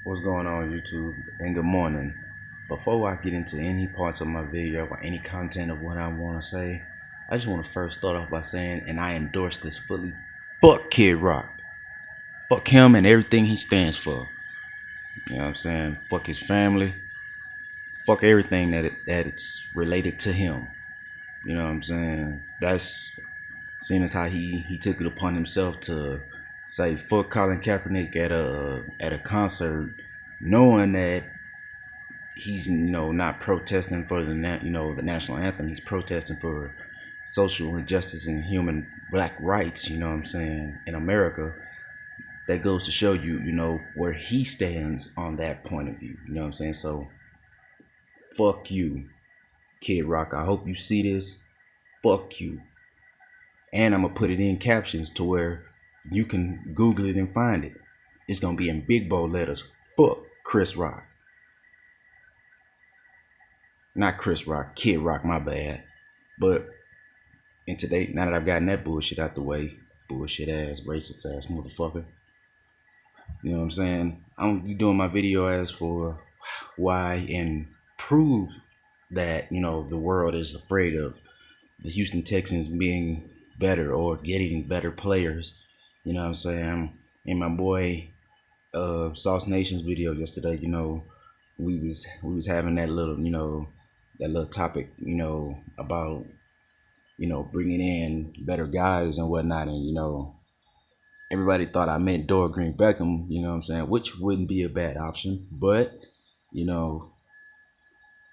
What's going on, YouTube, and good morning. Before I get into any parts of my video or any content of what I want to say, I just want to first start off by saying, and I endorse this fully, fuck Kid Rock. Fuck him and everything he stands for. You know what I'm saying? Fuck his family. Fuck everything that it's related to him. You know what I'm saying? That's seeing as how he took it upon himself to say fuck Colin Kaepernick at a concert, knowing that he's not protesting for the national anthem. He's protesting for social injustice and human black rights. You know what I'm saying, in America. That goes to show you, where he stands on that point of view. You know what I'm saying? So fuck you, Kid Rock. I hope you see this. Fuck you. And I'm gonna put it in captions to where you can Google it and find it. It's gonna be in big bold letters. Fuck Chris Rock. Not Chris Rock, Kid Rock, my bad. But in today, now that I've gotten that bullshit out the way, bullshit ass, racist ass motherfucker. You know what I'm saying? I'm just doing my video as for why and prove that, the world is afraid of the Houston Texans being better or getting better players. You know what I'm saying? In my boy Sauce Nation's video yesterday, we was having that little topic, about, bringing in better guys and whatnot. And, everybody thought I meant Green Beckham, you know what I'm saying? Which wouldn't be a bad option. But,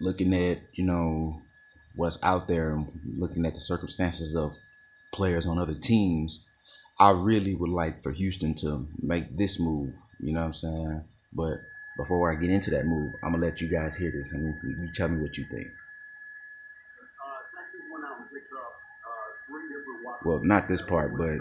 looking at, what's out there and looking at the circumstances of players on other teams, I really would like for Houston to make this move, you know what I'm saying? But before I get into that move, I'm going to let you guys hear this and you tell me what you think. Well, not this part, but,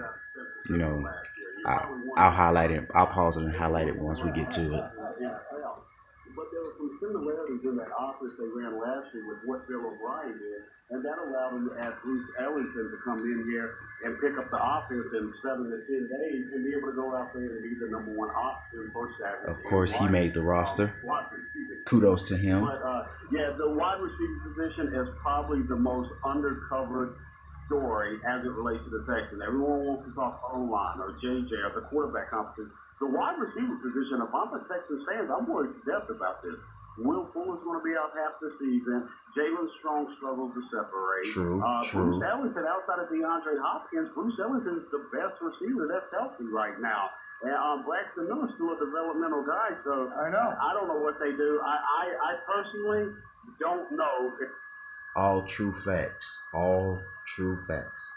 I'll highlight it. I'll pause it and highlight it once we get to it. But there were some similarities in that offense they ran last year with what Bill O'Brien did, and that allowed them to ask Bruce Ellington to come in here and pick up the offense in 7 to 10 days and be able to go out there and be the number one option for Saturday. Of course, he made the roster. Kudos to him. But, the wide receiver position is probably the most undercovered story as it relates to the Texans. Everyone wants to talk O-line or JJ or the quarterback competition. The wide receiver position, if I'm a Texans fan, I'm worried to death about this. Will Fuller's going to be out half the season. Jalen Strong struggles to separate. True. Bruce Ellington, outside of DeAndre Hopkins, Bruce Ellington is the best receiver that's healthy right now. And Braxton Miller's still a developmental guy, so I don't know what they do. I personally don't know. All true facts. All true facts.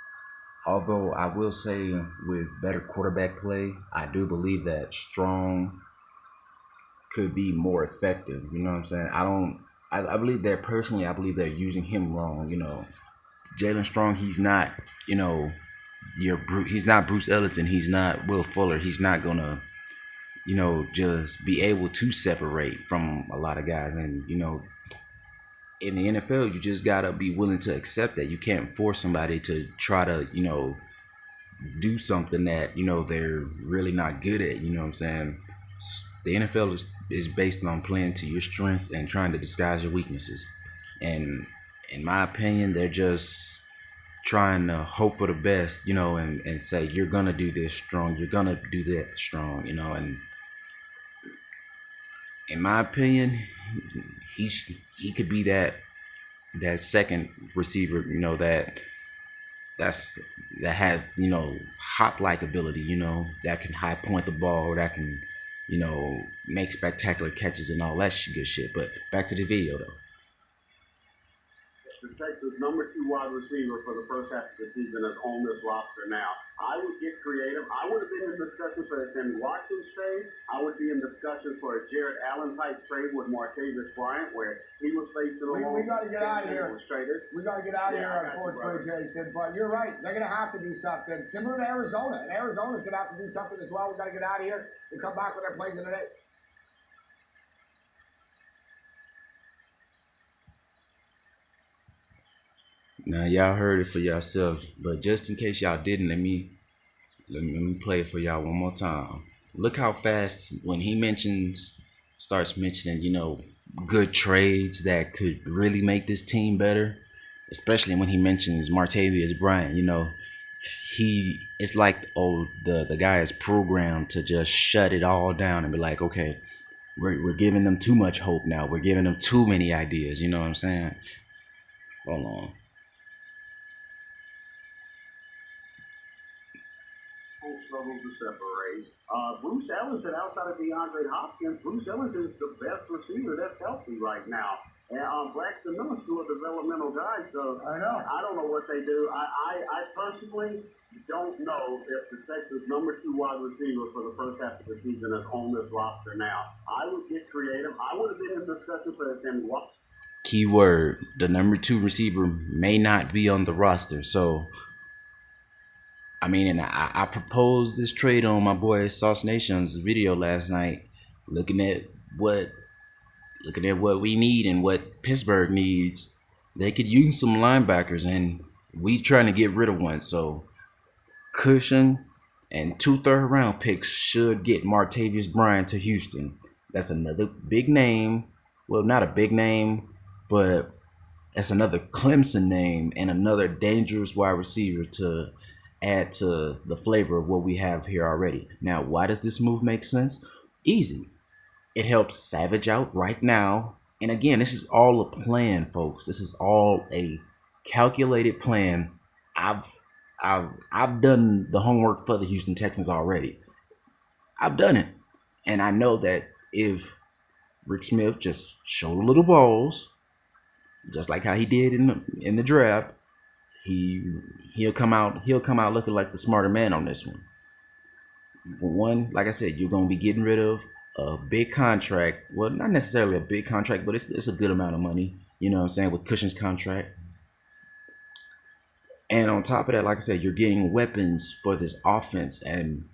Although I will say, with better quarterback play, I do believe that Strong could be more effective. You know what I'm saying? I believe that personally, I believe they're using him wrong. Jalen Strong, he's not, he's not Bruce Ellington. He's not Will Fuller. He's not gonna, just be able to separate from a lot of guys. And, in the NFL, you just gotta be willing to accept that. You can't force somebody to try to, do something that, they're really not good at. You know what I'm saying? The NFL is based on playing to your strengths and trying to disguise your weaknesses. And in my opinion, they're just trying to hope for the best, and say, you're gonna do this strong, you're gonna do that strong, and in my opinion, he could be that second receiver, that has, hop like ability, that can high point the ball, that can, make spectacular catches and all that good shit. But back to the video though. The Texans' number 2 wide receiver for the first half of the season is on this roster now. I would get creative. I would have been in discussion for a Sammy Watkins trade. I would be in discussion for a Jared Allen type trade with Martavis Bryant, where he was facing a We got to get out of here. We got to get out of here, unfortunately, Jason. But you're right. They're going to have to do something similar to Arizona. And Arizona's going to have to do something as well. We got to get out of here and come back with their plays in the day. Now y'all heard it for yourself, but just in case y'all didn't, let me play it for y'all one more time. Look how fast when he mentions starts mentioning, good trades that could really make this team better, especially when he mentions Martavius Bryant. It's like, the guy is programmed to just shut it all down and be like, okay, we're giving them too much hope now. We're giving them too many ideas. You know what I'm saying? Hold on. Struggle to separate. Bruce Ellis said outside of DeAndre Hopkins, Bruce Ellis is the best receiver that's healthy right now. And Braxton Miller's still a developmental guy, so I know. I don't know what they do. I personally don't know if the Texans' number 2 wide receiver for the first half of the season is on this roster now. I would get creative. I would have been in discussion for him. Keyword: the number 2 receiver may not be on the roster. So, I mean, and I proposed this trade on my boy Sauce Nation's video last night, looking at what we need and what Pittsburgh needs. They could use some linebackers, and we trying to get rid of one. So, Cushion and 2 third-round picks should get Martavius Bryant to Houston. That's another big name. Well, not a big name, but that's another Clemson name and another dangerous wide receiver to add to the flavor of what we have here already. Now, why does this move make sense? Easy. It helps Savage out right now. And again, this is all a plan, folks. This is all a calculated plan. I've done the homework for the Houston Texans already. I've done it. And I know that if Rick Smith just showed a little balls, just like how he did in the draft, he'll come out looking like the smarter man on this one. For one, like I said, you're gonna be getting rid of a big contract. Well, not necessarily a big contract, but it's a good amount of money. You know what I'm saying, with Cushion's contract. And on top of that, like I said, you're getting weapons for this offense. And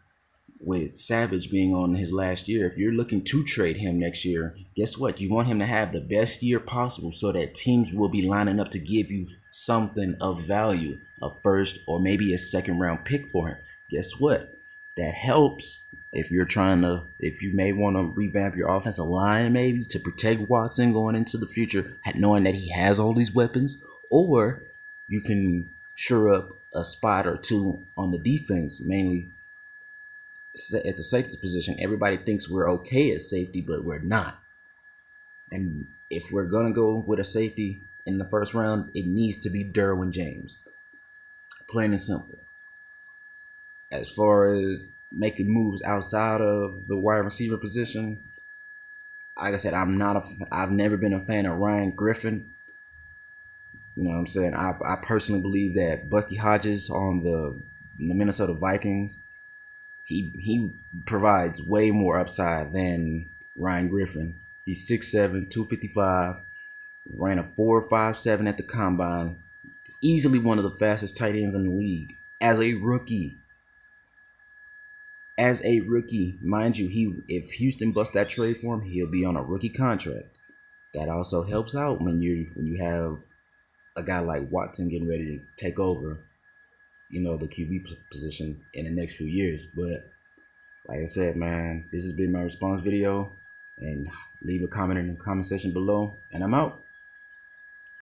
with Savage being on his last year, if you're looking to trade him next year, guess what? You want him to have the best year possible so that teams will be lining up to give you something of value, a first or maybe a second round pick for him. Guess what? That helps if you may want to revamp your offensive line, maybe to protect Watson going into the future, knowing that he has all these weapons, or you can shore up a spot or two on the defense, mainly at the safety position. Everybody thinks we're okay at safety, but we're not. And if we're going to go with a safety in the first round, it needs to be Derwin James. Plain and simple. As far as making moves outside of the wide receiver position, like I said, I've never been a fan of Ryan Griffin. You know what I'm saying? I personally believe that Bucky Hodges on the Minnesota Vikings, he provides way more upside than Ryan Griffin. He's 6'7", 255, ran a 4.57 at the combine. Easily one of the fastest tight ends in the league as a rookie. Mind you, if Houston busts that trade for him, he'll be on a rookie contract. That also helps out when you have a guy like Watson getting ready to take over, the QB position in the next few years. But like I said, man, this has been my response video, and leave a comment in the comment section below, and I'm out.